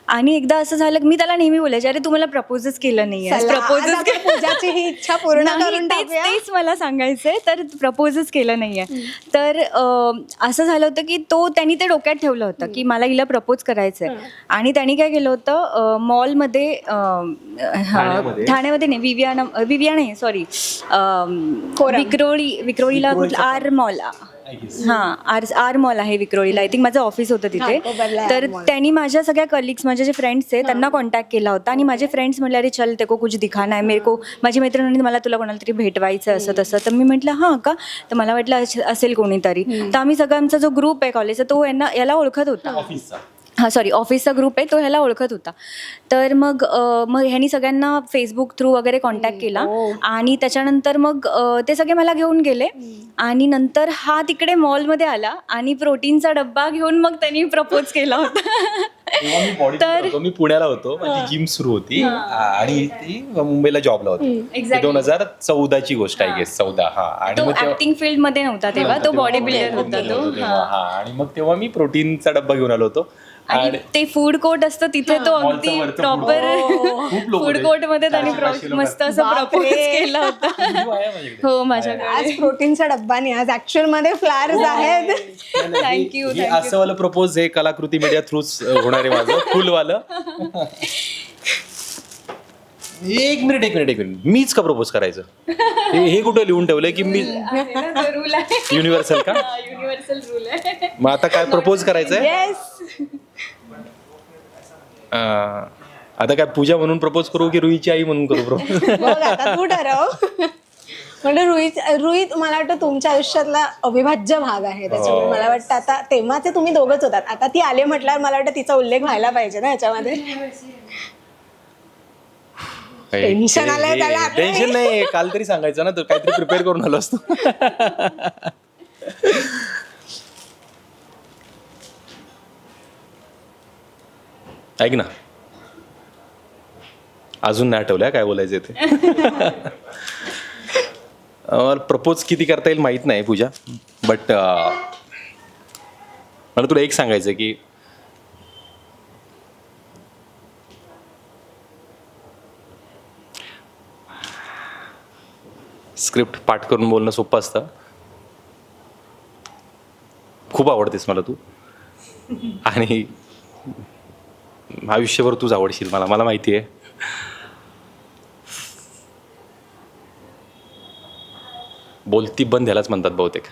आणि एकदा असं झालं मी त्याला नेहमी बोलायचे अरे तू मला प्रपोजच केलं नाही, पूजाची ही इच्छा पूर्ण करून टाकूया. तेच मला सांगायचंय, तर प्रपोजच केलं नाहीये. तर असं झालं होतं की त्यांनी ते डोक्यात ठेवलं होतं की मला हिला प्रपोज करायचंय. आणि त्यांनी काय केलं होतं मॉलमध्ये ठाण्यामध्ये नाही विविया नाही सॉरी विक्रोळीला आर मॉल, आर मॉल आहे विक्रोळीला, आय थिंक माझं ऑफिस होतं तिथे. तर त्यांनी माझ्या सगळ्या कलिग्स माझे जे फ्रेंड्स आहेत त्यांना कॉन्टॅक्ट केला होता आणि माझे फ्रेंड्स म्हणले अरे चल तेको कुछ दिखाना है मेरे को. माझी मैत्रिणी मला तुला कोणाला तरी भेटवायचं असं तसं. तर मी म्हटलं हां का, तर मला वाटलं असेल कोणीतरी. तर आम्ही सगळा आमचा जो ग्रुप आहे कॉलेजचा तो याला ओळखत होता. ऑफिसचा ग्रुप आहे तो ह्याला ओळखत होता. तर मग ह्यांनी सगळ्यांना फेसबुक थ्रू वगैरे कॉन्टॅक्ट केला आणि त्याच्यानंतर मग ते सगळे मला घेऊन गेले. आणि नंतर हा तिकडे मॉलमध्ये आला आणि प्रोटीनचा डब्बा घेऊन मग त्यांनी प्रपोज केला होता. तर मी पुण्याला होतो, माझी जिम सुरू होती आणि ती मुंबईला जॉबला होती. 2014ची गोष्ट आहे, 14. हा. आणि तो ऍक्टिंग फील्ड मध्ये नव्हता तेव्हा, तो बॉडी बिल्डर होता तो. आणि मग तेव्हा मी प्रोटीनचा डब्बा घेऊन आलो होतो. आणि ते फूड कोर्ट असतं तिथे तो अगदी प्रॉपर फूड कोर्ट मध्ये त्यांनी मस्त असं प्रपोज केला होता. हो माझ्याकडे आज प्रोटीनचा डब्बा नाही, आज ऍक्च्युअल मध्ये फ्लावर्स आहेत. थँक्यू. असं वाला प्रपोज हे कलाकृती मीडिया थ्रूच होणार आहे माझं फुलवालं. एक मिनिट मीच का प्रपोज करायचं? हे कुठं लिहून ठेवलंय की मी युनिव्हर्सल का? युनिव्हर्सल रूल आहे. मग आता काय प्रपोज करायचंय? आता काय पूजा म्हणून प्रपोज करू की रुईची आई म्हणून करू प्रपोज? आता तू ठरव. म्हणजे रुई मला वाटतं तुमच्या आयुष्यातला अविभाज्य भाग आहे. त्याच्यामुळे मला वाटतं आता तेव्हाचे तुम्ही दोघंच होतात, आता ती आले म्हटल्यावर मला वाटतं तिचा उल्लेख व्हायला पाहिजे ना याच्यामध्ये. टेन्शन आलंय त्याला. टेन्शन नाही, काल तरी सांगायचं ना, तर काहीतरी प्रिपेअर करून आलो असतो. ऐक ना, अजून नाही आठवलं काय बोलायचं ते. प्रपोज किती करता येईल माहित नाही पूजा, बट मला तुला एक सांगायचं की स्क्रिप्ट पाठ करून बोलणं सोपं असतं. खूप आवडतेस मला तू आणि आयुष्यभर तूच आवडशील मला माहिती आहे. बोलती बंद ह्यालाच म्हणतात बहुतेक.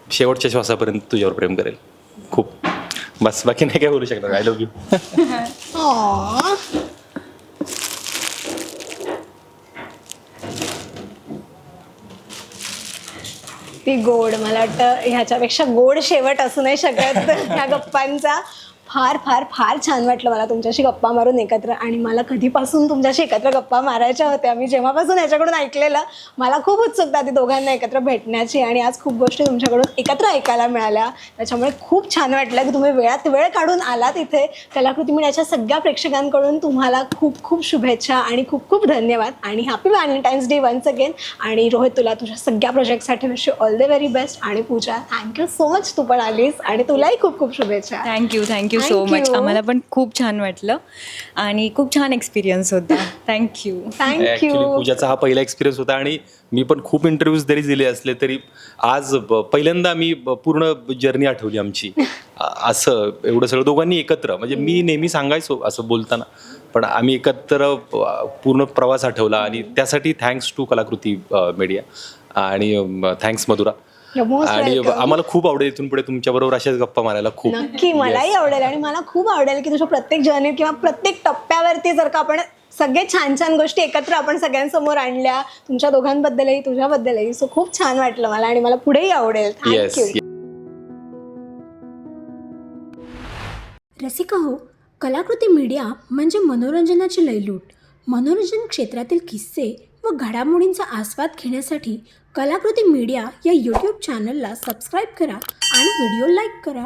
शेवटच्या श्वासापर्यंत तुझ्यावर प्रेम करेल खूप. बस बाकी नाही काय बोलू शकणार. I love you. Aww. ती गोड, मला वाटतं ह्याच्यापेक्षा गोड शेवट असू नाही शकत ह्या गप्पांचा. फार फार फार छान वाटलं मला तुमच्याशी गप्पा मारून एकत्र. आणि मला कधीपासून तुमच्याशी एकत्र गप्पा मारायच्या होत्या. मी जेव्हापासून ह्याच्याकडून ऐकलेलं मला खूप उत्सुकता ती दोघांना एकत्र भेटण्याची. आणि आज खूप गोष्टी तुमच्याकडून एकत्र ऐकायला मिळाल्या. त्याच्यामुळे खूप छान वाटलं की तुम्ही वेळात वेळ काढून आलात इथे. कलाकृती मीडियाच्या सगळ्या प्रेक्षकांकडून तुम्हाला खूप खूप शुभेच्छा आणि खूप खूप धन्यवाद. आणि happy valentine's day once again. आणि रोहित, तुला तुझ्या सगळ्या प्रोजेक्टसाठी wish you all the very best. आणि पूजा, थँक्यू सो मच तू पण आलीस. आणि तुलाही खूप खूप शुभेच्छा. Thank you so Thank much. you. आम्हाला पण खूप छान वाटलं आणि खूप छान एक्सपिरियन्स होता. थँक्यू. Actually thank you. पूजाचा हा पहिला एक्सपिरियन्स होता. आणि मी पण खूप इंटरव्ह्यूज जरी दिले असले तरी आज पहिल्यांदा मी पूर्ण जर्नी आठवली आमची. असं एवढं सगळं दोघांनी एकत्र, म्हणजे मी नेहमी सांगायचो असं बोलताना, पण आम्ही एकत्र पूर्ण प्रवास आठवला. आणि त्यासाठी थँक्स टू कलाकृती मीडिया. आणि थँक्स मधुरा. आणि आम्हाला खूप आवडेल इथून पुढे तुमच्याबरोबर अशाच गप्पा मारायला खूप. नक्की, मलाही आवडेल. आणि मला खूप आवडेल की तुझ्या प्रत्येक जर्नी किंवा प्रत्येक टप्प्यावरती जर का आपण सगळे छान छान गोष्टी एकत्र आपण सगळ्यांसमोर आणल्या, तुमच्या दोघांबद्दलही तुझ्याबद्दलही. सो खूप छान वाटलं मला आणि मला पुढेही आवडेल. येस. थँक्यू. रसिका हो, कलाकृती मीडिया म्हणजे मनोरंजनाची लयलूट. मनोरंजन क्षेत्रातील किस्से व घडामोडींचा आस्वाद घेण्यासाठी कलाकृती मीडिया या यूट्यूब चॅनलला सबस्क्राईब करा आणि व्हिडिओ लाईक करा.